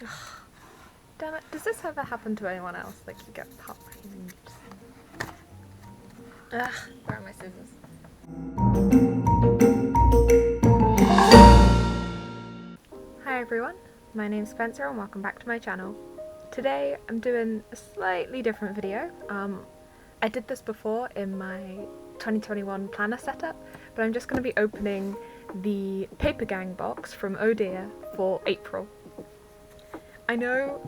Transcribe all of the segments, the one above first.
Ugh, damn it, does this ever happen to anyone else? Like you get heartbroken and you just... Ugh, where are my scissors? Hi everyone, my name's Spencer and welcome back to my channel. Today I'm doing a slightly different video. I did this before in my 2021 planner setup, but I'm just going to be opening the papergang box from Oh Dear for April. I know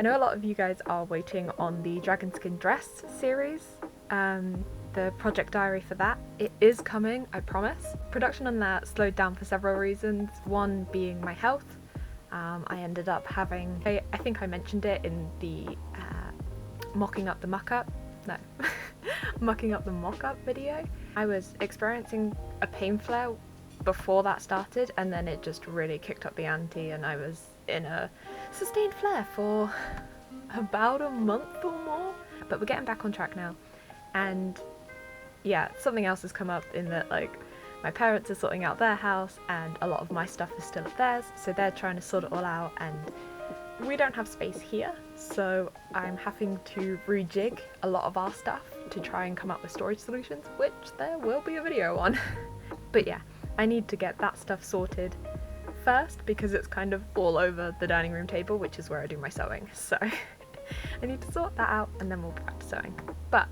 a lot of you guys are waiting on the Dragonskin Dress series, the project diary for that. It is coming, I promise. Production on that slowed down for several reasons, one being my health. I ended up having, I think I mentioned it in the mucking up the mock-up video. I was experiencing a pain flare before that started, and then it just really kicked up the ante and I was in a sustained flare for about a month or more. But we're getting back on track now, and yeah, something else has come up in that, like, my parents are sorting out their house and a lot of my stuff is still at theirs, so they're trying to sort it all out and we don't have space here, so I'm having to rejig a lot of our stuff to try and come up with storage solutions, which there will be a video on. But yeah, I need to get that stuff sorted first because it's kind of all over the dining room table, which is where I do my sewing, so I need to sort that out and then we'll be back to sewing. But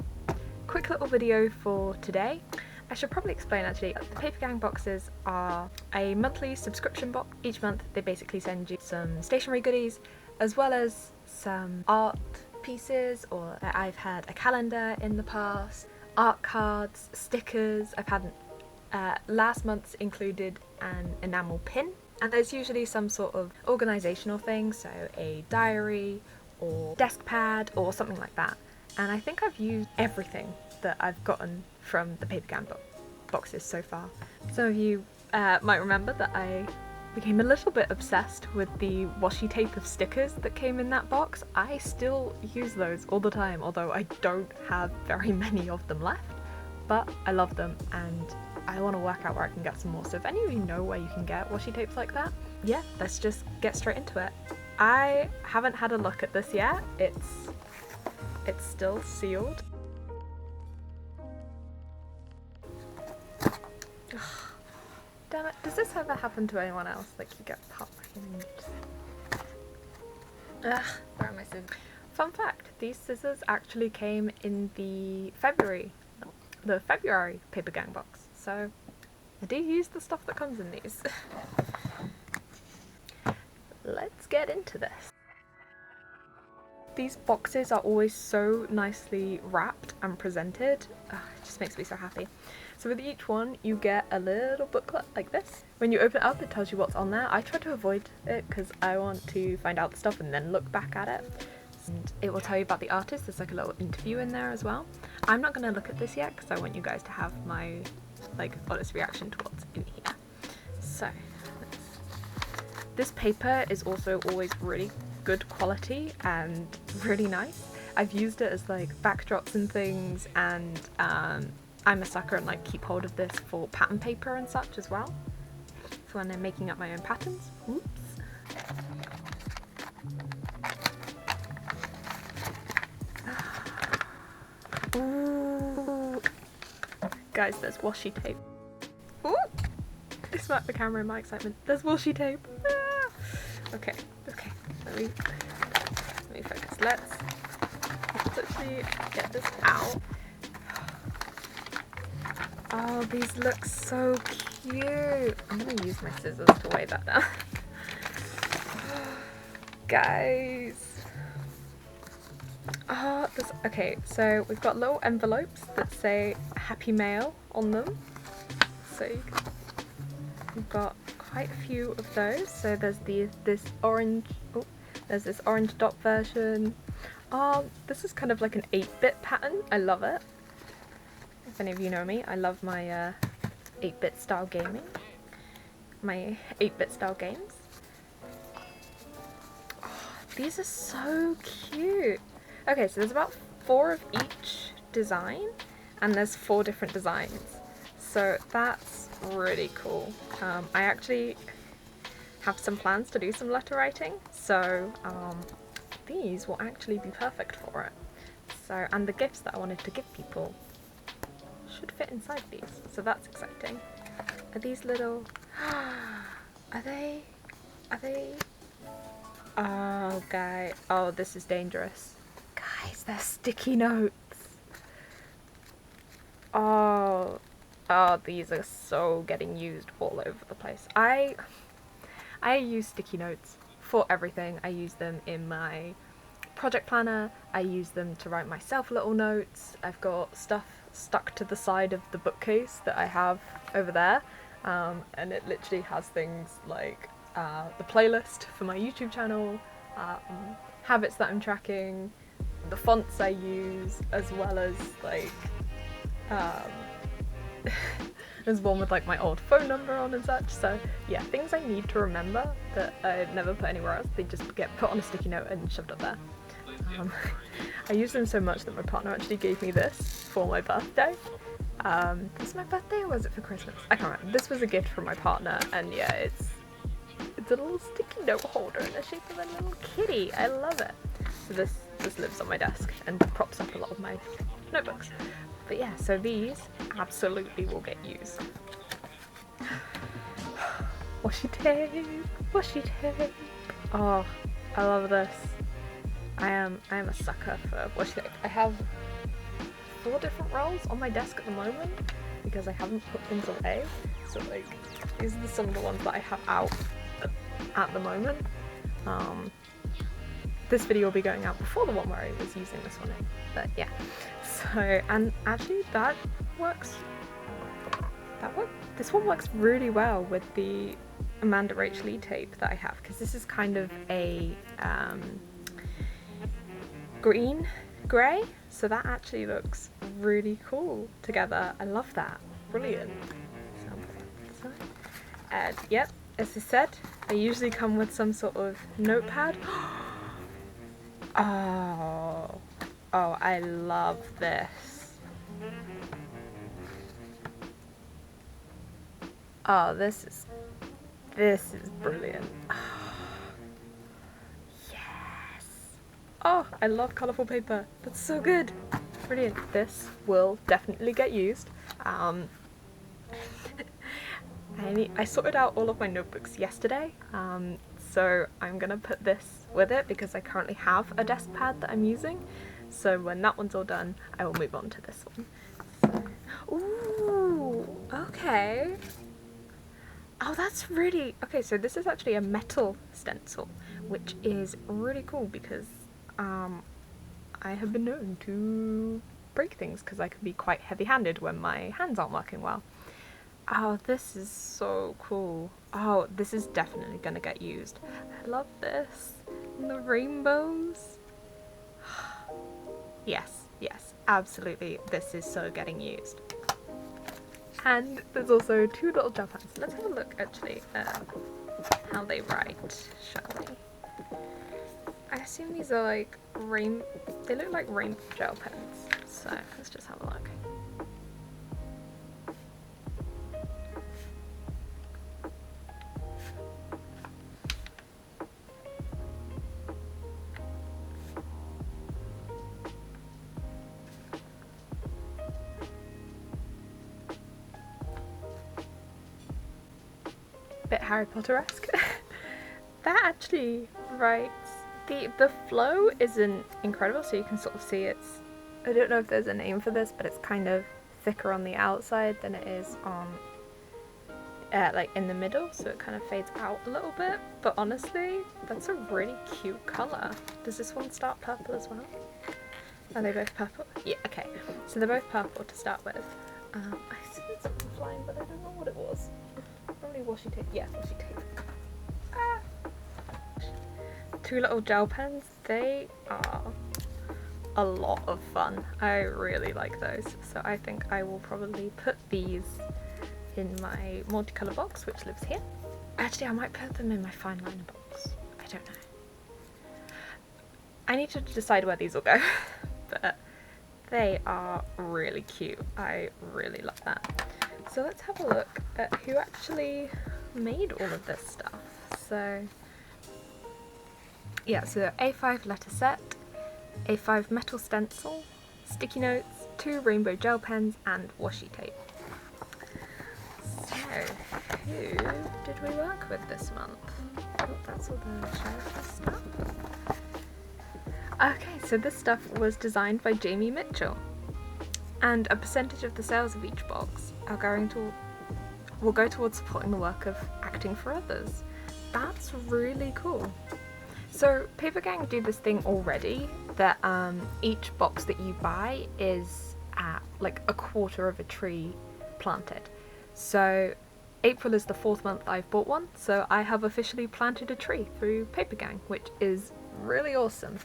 quick little video for today. I should probably explain actually, the papergang boxes are a monthly subscription box. Each month they basically send you some stationery goodies as well as some art pieces, or I've had a calendar in the past, art cards, stickers. I've had last month's included an enamel pin, and there's usually some sort of organisational thing, so a diary or desk pad or something like that. And I think I've used everything that I've gotten from the papergang boxes so far. Some of you might remember that I became a little bit obsessed with the washi tape of stickers that came in that box. I still use those all the time, although I don't have very many of them left, but I love them and I want to work out where I can get some more. So if any of you know where you can get washi tapes like that, yeah, let's just get straight into it. I haven't had a look at this yet. It's still sealed. Ugh, damn it, does this ever happen to anyone else? Like you get heartbroken and you just... Ugh, where are my scissors? Fun fact, these scissors actually came in the February papergang box, so I do use the stuff that comes in these. Let's get into this. These boxes are always so nicely wrapped and presented. It just makes me so happy. So with each one you get a little booklet like this. When you open it up it tells you what's on there. I try to avoid it because I want to find out the stuff and then look back at it. And it will tell you about the artist. There's like a little interview in there as well. I'm not going to look at this yet because I want you guys to have my honest reaction to what's in here. So this paper is also always really good quality and really nice. I've used it as like backdrops and things, and I'm a sucker and like keep hold of this for pattern paper and such as well, for when I'm making up my own patterns. Oops. Ooh. Guys, there's washi tape. Ooh. I smacked the camera in my excitement. There's washi tape. Ah. Okay. Let me focus. Let's actually get this out. Oh, these look so cute. I'm gonna use my scissors to weigh that down. Guys. Oh, okay, so we've got little envelopes that say Happy Mail on them. So we've got quite a few of those. So there's this orange dot version. Oh, this is kind of like an 8-bit pattern. I love it. If any of you know me, I love my 8-bit style gaming. My 8-bit style games. Oh, these are so cute. Okay, so there's about 4 of each design, and there's 4 different designs. So that's really cool. I actually have some plans to do some letter writing, so these will actually be perfect for it. So, and the gifts that I wanted to give people should fit inside these, so that's exciting. Are these little... are they... Oh, guys. Oh, this is dangerous. Guys, they're sticky notes. Oh, these are so getting used all over the place. I use sticky notes for everything. I use them in my project planner. I use them to write myself little notes. I've got stuff stuck to the side of the bookcase that I have over there, and it literally has things like the playlist for my YouTube channel, habits that I'm tracking, the fonts I use, as well as like there's one with like my old phone number on and such. So yeah, things I need to remember that I never put anywhere else, they just get put on a sticky note and shoved up there. I use them so much that my partner actually gave me this for my birthday. Was it my birthday or was it for Christmas? I can't remember. This was a gift from my partner, and yeah, it's a little sticky note holder in the shape of a little kitty. I love it. So this lives on my desk and props up a lot of my notebooks. But yeah, so these absolutely will get used. Washi tape, washi tape. Oh, I love this. I am a sucker for washi tape. I have 4 different rolls on my desk at the moment because I haven't put things away. So like, these are some of the ones that I have out at the moment. This video will be going out before the one where I was using this one in, but yeah. So, and actually that works. This one works really well with the Amanda Rachel Lee tape that I have, because this is kind of a green grey, so that actually looks really cool together. I love that. Brilliant. And yep, as I said, they usually come with some sort of notepad. Oh, I love this. Oh, this is brilliant. Yes. Oh, I love colourful paper. That's so good. Brilliant. This will definitely get used. I sorted out all of my notebooks yesterday, so I'm gonna put this with it because I currently have a desk pad that I'm using. So when that one's all done, I will move on to this one. So, ooh, okay. Oh, that's really... Okay, so this is actually a metal stencil, which is really cool because I have been known to break things because I can be quite heavy-handed when my hands aren't working well. Oh, this is so cool. Oh, this is definitely gonna get used. I love this. And the rainbows. Yes, absolutely. This is so getting used. And there's also 2 little gel pens. Let's have a look actually at how they write, shall we? I assume these are like they look like rainbow gel pens. So let's just have a look. Bit Harry Potter-esque. That actually writes... The flow isn't incredible, so you can sort of see it's... I don't know if there's a name for this, but it's kind of thicker on the outside than it is on... like in the middle, so it kind of fades out a little bit. But honestly, that's a really cute colour. Does this one start purple as well? Are they both purple? Yeah, okay. So they're both purple to start with. I see something flying, but I don't know what it was. Probably washi tape. Yeah, washi tape. 2 little gel pens. They are a lot of fun. I really like those. So I think I will probably put these in my multicolour box, which lives here. Actually, I might put them in my fine liner box. I don't know. I need to decide where these will go. But they are really cute. I really love that. So let's have a look at who actually made all of this stuff. So yeah, so A5 letter set, A5 metal stencil, sticky notes, 2 rainbow gel pens, and washi tape. So, who did we work with this month? Oh, that's all the charity stuff. Okay, so this stuff was designed by Jamie Mitchell, and a percentage of the sales of each box will go towards supporting the work of acting for others. That's really cool. So papergang do this thing already that each box that you buy is at like a quarter of a tree planted. So April is the 4th month I've bought one, so I have officially planted a tree through papergang, which is really awesome.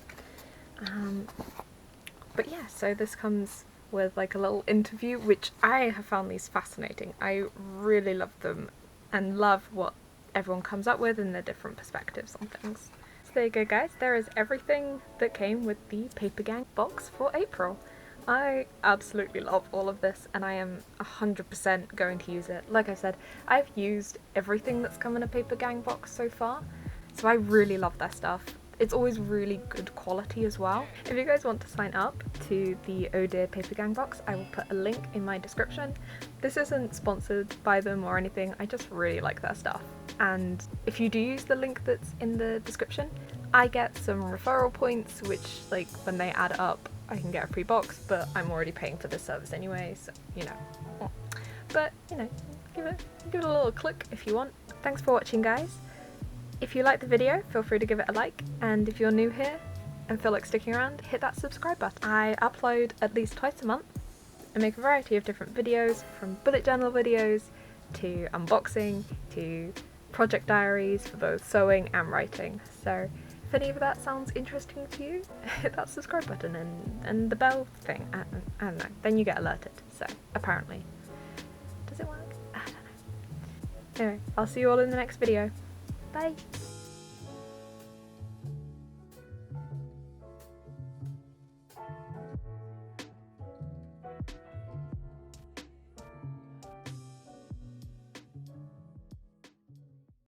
But yeah, so this comes with like a little interview, which I have found these fascinating. I really love them and love what everyone comes up with and their different perspectives on things. So there you go guys, there is everything that came with the papergang box for April. I absolutely love all of this and I am 100% going to use it. Like I said, I've used everything that's come in a papergang box so far, so I really love their stuff. It's always really good quality as well. If you guys want to sign up to the Oh Dear papergang box, I will put a link in my description. This isn't sponsored by them or anything, I just really like their stuff. And if you do use the link that's in the description, I get some referral points, which like when they add up, I can get a free box, but I'm already paying for this service anyway, so you know. But you know, give it a little click if you want. Thanks for watching guys. If you liked the video, feel free to give it a like, and if you're new here and feel like sticking around, hit that subscribe button. I upload at least twice a month and make a variety of different videos, from bullet journal videos to unboxing to project diaries for both sewing and writing. So if any of that sounds interesting to you, hit that subscribe button and the bell thing. I don't know, then you get alerted. So apparently. Does it work? I don't know. Anyway, I'll see you all in the next video. Bye!